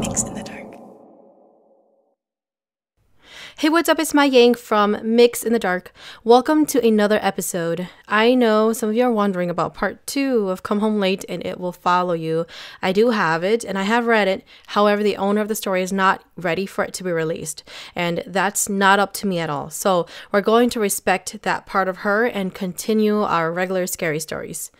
Mix in the Dark. Hey, what's up? It's my Yang from Mix in the Dark. Welcome to another episode. I know some of you are wondering about part 2 of Come Home Late and It Will Follow You. I do have it and I have read it. However, the owner of the story is not ready for it to be released. And that's not up to me at all. So we're going to respect that part of her and continue our regular scary stories.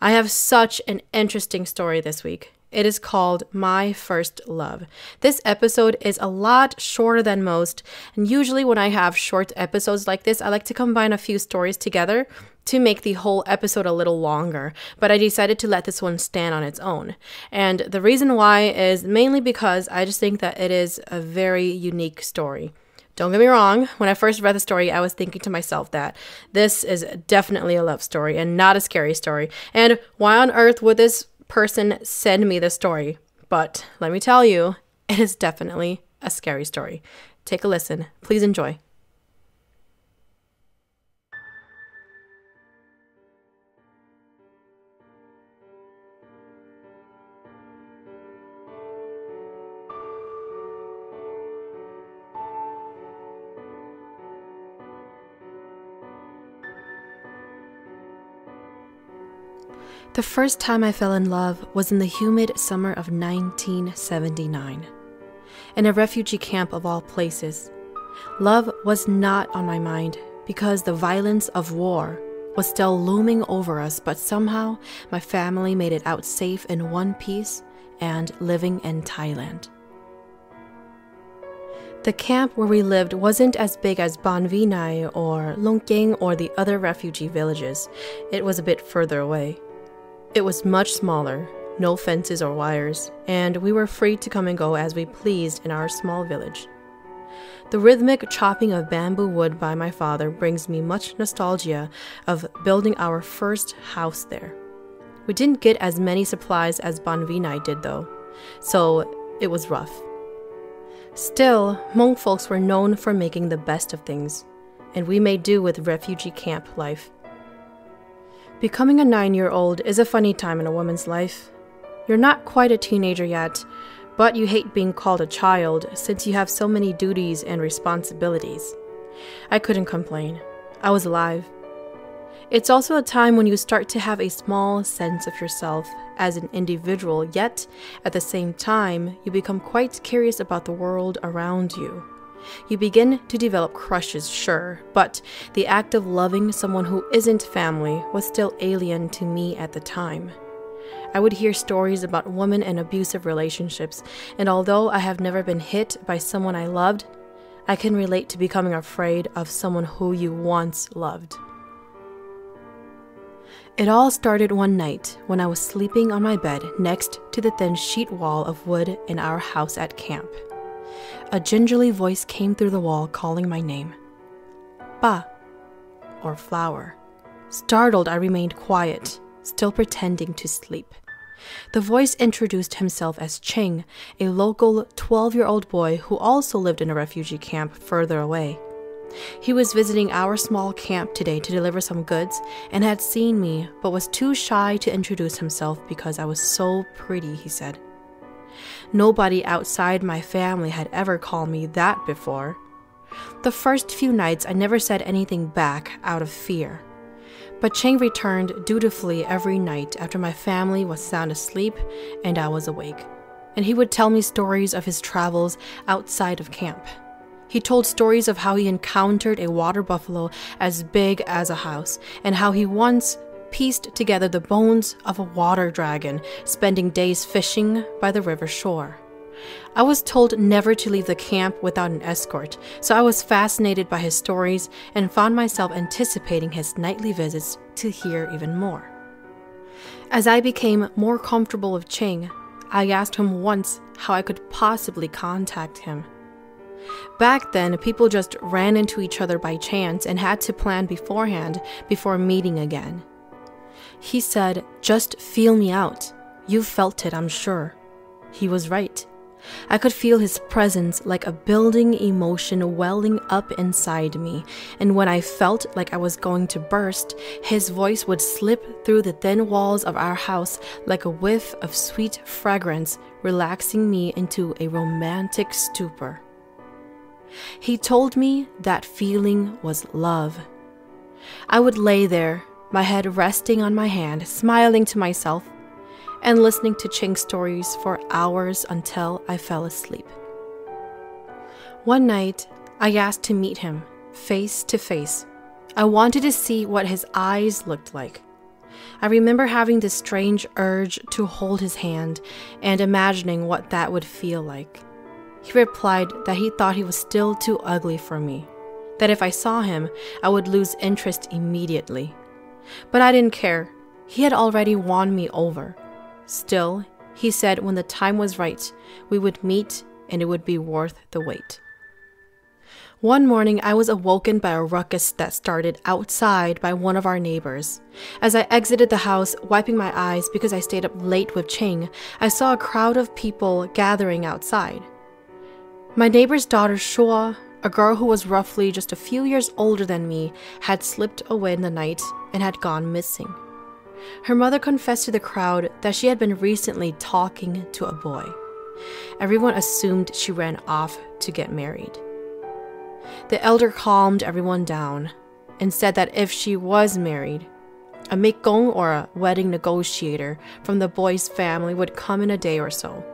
I have such an interesting story this week. It is called My First Love. This episode is a lot shorter than most, and usually when I have short episodes like this, I like to combine a few stories together to make the whole episode a little longer, but I decided to let this one stand on its own. And the reason why is mainly because I just think that it is a very unique story. Don't get me wrong, when I first read the story, I was thinking to myself that this is definitely a love story and not a scary story. And why on earth would this person send me the story? But let me tell you, it is definitely a scary story. Take a listen. Please enjoy. The first time I fell in love was in the humid summer of 1979, in a refugee camp of all places. Love was not on my mind because the violence of war was still looming over us, but somehow my family made it out safe in one piece and living in Thailand. The camp where we lived wasn't as big as Ban Vinai or Longkeng or the other refugee villages. It was a bit further away. It was much smaller, no fences or wires, and we were free to come and go as we pleased in our small village. The rhythmic chopping of bamboo wood by my father brings me much nostalgia of building our first house there. We didn't get as many supplies as Ban Vinai did though, so it was rough. Still, Hmong folks were known for making the best of things, and we made do with refugee camp life. Becoming a 9-year-old is a funny time in a woman's life. You're not quite a teenager yet, but you hate being called a child since you have so many duties and responsibilities. I couldn't complain. I was alive. It's also a time when you start to have a small sense of yourself as an individual, yet at the same time, you become quite curious about the world around you. You begin to develop crushes, sure, but the act of loving someone who isn't family was still alien to me at the time. I would hear stories about women in abusive relationships, and although I have never been hit by someone I loved, I can relate to becoming afraid of someone who you once loved. It all started one night when I was sleeping on my bed next to the thin sheet wall of wood in our house at camp. A gingerly voice came through the wall calling my name. Ba, or flower. Startled, I remained quiet, still pretending to sleep. The voice introduced himself as Cheng, a local 12-year-old boy who also lived in a refugee camp further away. He was visiting our small camp today to deliver some goods and had seen me, but was too shy to introduce himself because I was so pretty, he said. Nobody outside my family had ever called me that before. The first few nights, I never said anything back out of fear. But Cheng returned dutifully every night after my family was sound asleep and I was awake. And he would tell me stories of his travels outside of camp. He told stories of how he encountered a water buffalo as big as a house, and how he once pieced together the bones of a water dragon, spending days fishing by the river shore. I was told never to leave the camp without an escort, so I was fascinated by his stories and found myself anticipating his nightly visits to hear even more. As I became more comfortable with Cheng, I asked him once how I could possibly contact him. Back then, people just ran into each other by chance and had to plan beforehand before meeting again. He said, "Just feel me out. You felt it, I'm sure." He was right. I could feel his presence like a building emotion welling up inside me, and when I felt like I was going to burst, his voice would slip through the thin walls of our house like a whiff of sweet fragrance, relaxing me into a romantic stupor. He told me that feeling was love. I would lay there, my head resting on my hand, smiling to myself, and listening to Ching's stories for hours until I fell asleep. One night, I asked to meet him, face to face. I wanted to see what his eyes looked like. I remember having this strange urge to hold his hand and imagining what that would feel like. He replied that he thought he was still too ugly for me, that if I saw him, I would lose interest immediately. But I didn't care. He had already won me over. Still, he said when the time was right, we would meet and it would be worth the wait. One morning, I was awoken by a ruckus that started outside by one of our neighbors. As I exited the house, wiping my eyes because I stayed up late with Ching, I saw a crowd of people gathering outside. My neighbor's daughter, Shua, a girl who was roughly just a few years older than me, had slipped away in the night and had gone missing. Her mother confessed to the crowd that she had been recently talking to a boy. Everyone assumed she ran off to get married. The elder calmed everyone down and said that if she was married, a mikgong or a wedding negotiator from the boy's family would come in a day or so.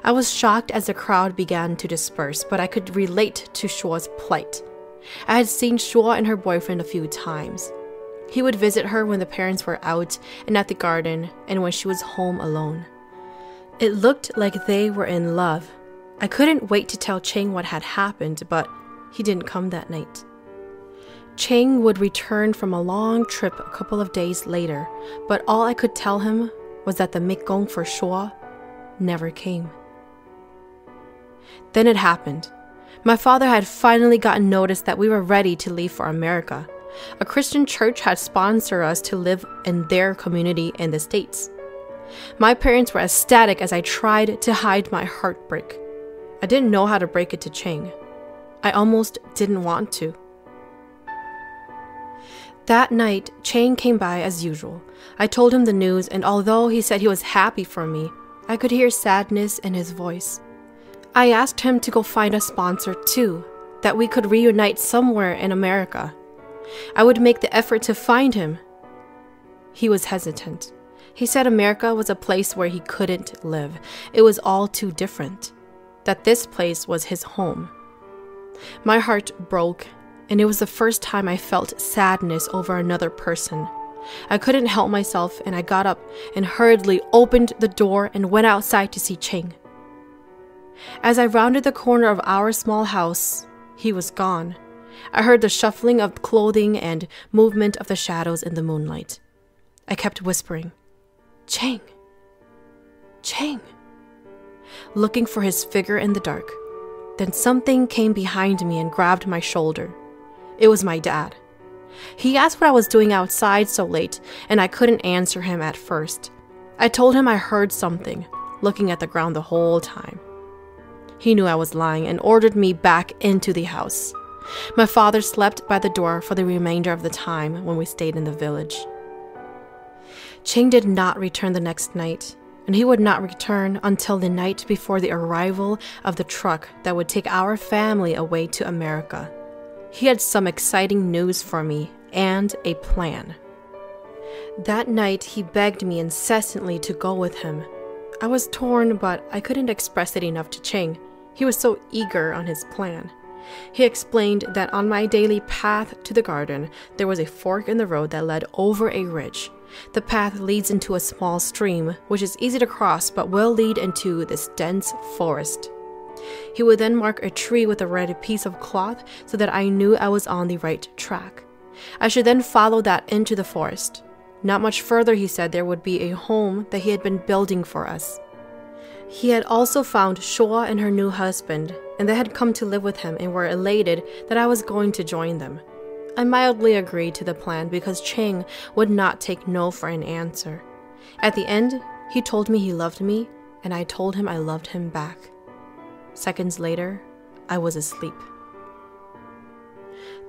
I was shocked as the crowd began to disperse, but I could relate to Shua's plight. I had seen Shua and her boyfriend a few times. He would visit her when the parents were out and at the garden and when she was home alone. It looked like they were in love. I couldn't wait to tell Ching what had happened, but he didn't come that night. Ching would return from a long trip a couple of days later, but all I could tell him was that the mikgong for Shua never came. Then it happened. My father had finally gotten notice that we were ready to leave for America. A Christian church had sponsored us to live in their community in the States. My parents were ecstatic as I tried to hide my heartbreak. I didn't know how to break it to Ching. I almost didn't want to. That night, Ching came by as usual. I told him the news, and although he said he was happy for me, I could hear sadness in his voice. I asked him to go find a sponsor too, that we could reunite somewhere in America. I would make the effort to find him. He was hesitant. He said America was a place where he couldn't live. It was all too different. That this place was his home. My heart broke, and it was the first time I felt sadness over another person. I couldn't help myself, and I got up and hurriedly opened the door and went outside to see Ching. As I rounded the corner of our small house, he was gone. I heard the shuffling of clothing and movement of the shadows in the moonlight. I kept whispering, "Ching! Ching!" looking for his figure in the dark. Then something came behind me and grabbed my shoulder. It was my dad. He asked what I was doing outside so late, and I couldn't answer him at first. I told him I heard something, looking at the ground the whole time. He knew I was lying and ordered me back into the house. My father slept by the door for the remainder of the time when we stayed in the village. Ching did not return the next night, and he would not return until the night before the arrival of the truck that would take our family away to America. He had some exciting news for me and a plan. That night, he begged me incessantly to go with him. I was torn, but I couldn't express it enough to Ching. He was so eager on his plan. He explained that on my daily path to the garden, there was a fork in the road that led over a ridge. The path leads into a small stream, which is easy to cross but will lead into this dense forest. He would then mark a tree with a red piece of cloth so that I knew I was on the right track. I should then follow that into the forest. Not much further, he said, there would be a home that he had been building for us. He had also found Shua and her new husband, and they had come to live with him and were elated that I was going to join them. I mildly agreed to the plan because Ching would not take no for an answer. At the end, he told me he loved me, and I told him I loved him back. Seconds later, I was asleep.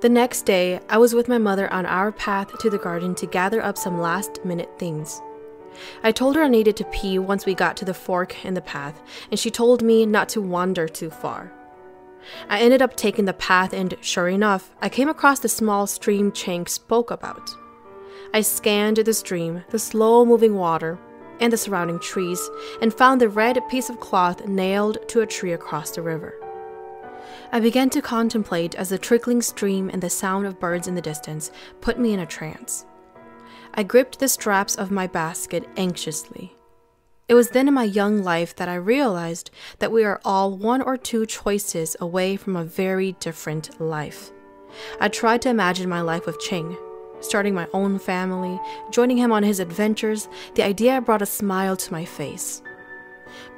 The next day, I was with my mother on our path to the garden to gather up some last-minute things. I told her I needed to pee once we got to the fork in the path, and she told me not to wander too far. I ended up taking the path, and sure enough, I came across the small stream Chang spoke about. I scanned the stream, the slow-moving water, and the surrounding trees, and found the red piece of cloth nailed to a tree across the river. I began to contemplate as the trickling stream and the sound of birds in the distance put me in a trance. I gripped the straps of my basket anxiously. It was then in my young life that I realized that we are all one or two choices away from a very different life. I tried to imagine my life with Chang, starting my own family, joining him on his adventures. The idea brought a smile to my face.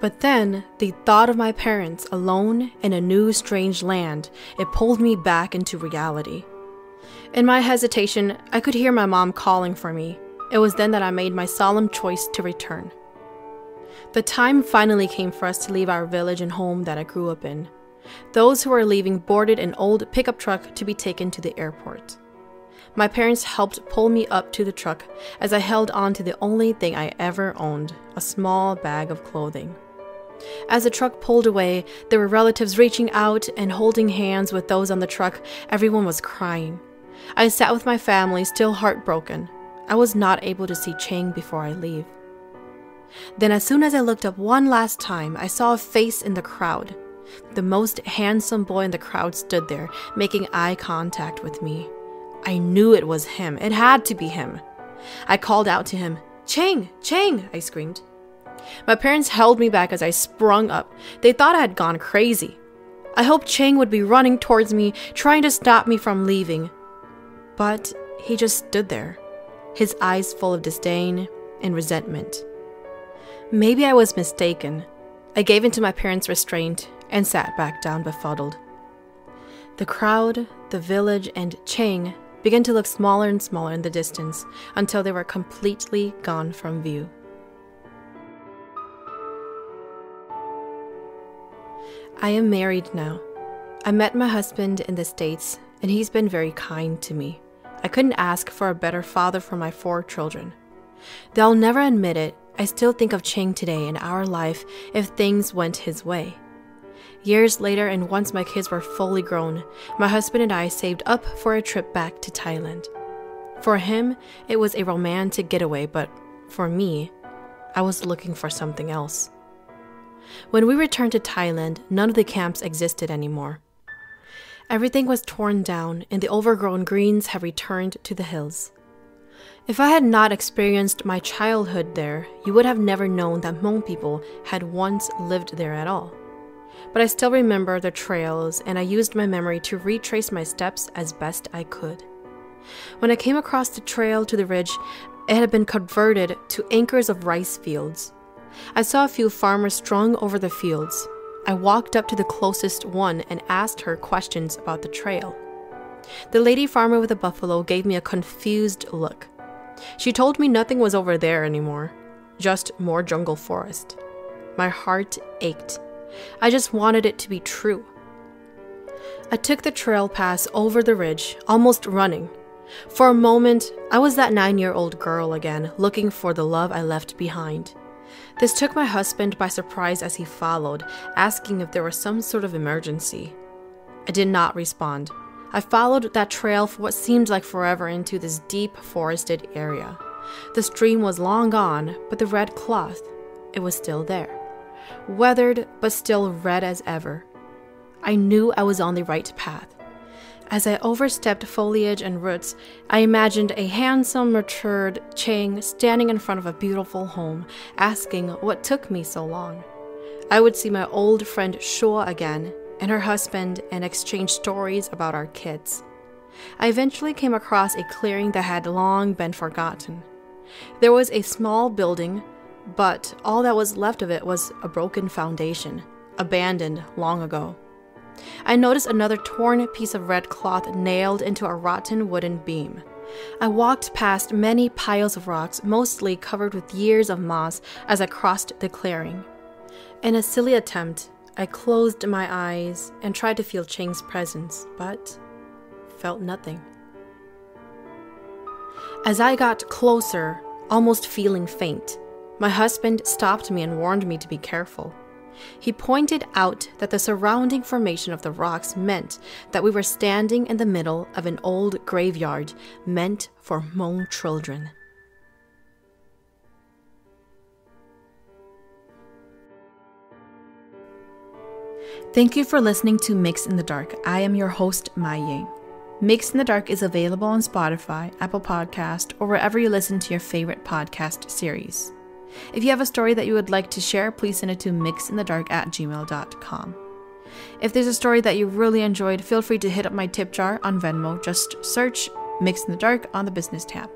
But then, the thought of my parents alone in a new strange land, it pulled me back into reality. In my hesitation, I could hear my mom calling for me. It was then that I made my solemn choice to return. The time finally came for us to leave our village and home that I grew up in. Those who were leaving boarded an old pickup truck to be taken to the airport. My parents helped pull me up to the truck as I held on to the only thing I ever owned, a small bag of clothing. As the truck pulled away, there were relatives reaching out and holding hands with those on the truck. Everyone was crying. I sat with my family, still heartbroken. I was not able to see Chang before I leave. Then as soon as I looked up one last time, I saw a face in the crowd. The most handsome boy in the crowd stood there, making eye contact with me. I knew it was him. It had to be him. I called out to him, "Chang! Chang!" I screamed. My parents held me back as I sprung up. They thought I had gone crazy. I hoped Chang would be running towards me, trying to stop me from leaving. But he just stood there, his eyes full of disdain and resentment. Maybe I was mistaken. I gave in to my parents' restraint and sat back down befuddled. The crowd, the village, and Chang began to look smaller and smaller in the distance until they were completely gone from view. I am married now. I met my husband in the States, and he's been very kind to me. I couldn't ask for a better father for my 4 children. Though I'll never admit it, I still think of Chang today in our life if things went his way. Years later, and once my kids were fully grown, my husband and I saved up for a trip back to Thailand. For him, it was a romantic getaway, but for me, I was looking for something else. When we returned to Thailand, none of the camps existed anymore. Everything was torn down, and the overgrown greens have returned to the hills. If I had not experienced my childhood there, you would have never known that Hmong people had once lived there at all. But I still remember the trails, and I used my memory to retrace my steps as best I could. When I came across the trail to the ridge, it had been converted to acres of rice fields. I saw a few farmers strung over the fields. I walked up to the closest one and asked her questions about the trail. The lady farmer with the buffalo gave me a confused look. She told me nothing was over there anymore, just more jungle forest. My heart ached. I just wanted it to be true. I took the trail pass over the ridge, almost running. For a moment, I was that 9-year-old girl again, looking for the love I left behind. This took my husband by surprise as he followed, asking if there was some sort of emergency. I did not respond. I followed that trail for what seemed like forever into this deep forested area. The stream was long gone, but the red cloth, it was still there. Weathered, but still red as ever. I knew I was on the right path. As I overstepped foliage and roots, I imagined a handsome, matured Chang standing in front of a beautiful home, asking what took me so long. I would see my old friend Shua again, and her husband, and exchange stories about our kids. I eventually came across a clearing that had long been forgotten. There was a small building, but all that was left of it was a broken foundation, abandoned long ago. I noticed another torn piece of red cloth nailed into a rotten wooden beam. I walked past many piles of rocks, mostly covered with years of moss, as I crossed the clearing. In a silly attempt, I closed my eyes and tried to feel Chang's presence, but felt nothing. As I got closer, almost feeling faint, My husband stopped me and warned me to be careful. He pointed out that the surrounding formation of the rocks meant that we were standing in the middle of an old graveyard meant for Hmong children. Thank you for listening to Mix in the Dark. I am your host, Mai Ying. Mix in the Dark is available on Spotify, Apple Podcast, or wherever you listen to your favorite podcast series. If you have a story that you would like to share, please send it to mixinthedark@gmail.com. If there's a story that you really enjoyed, feel free to hit up my tip jar on Venmo. Just search Mix in the Dark on the business tab.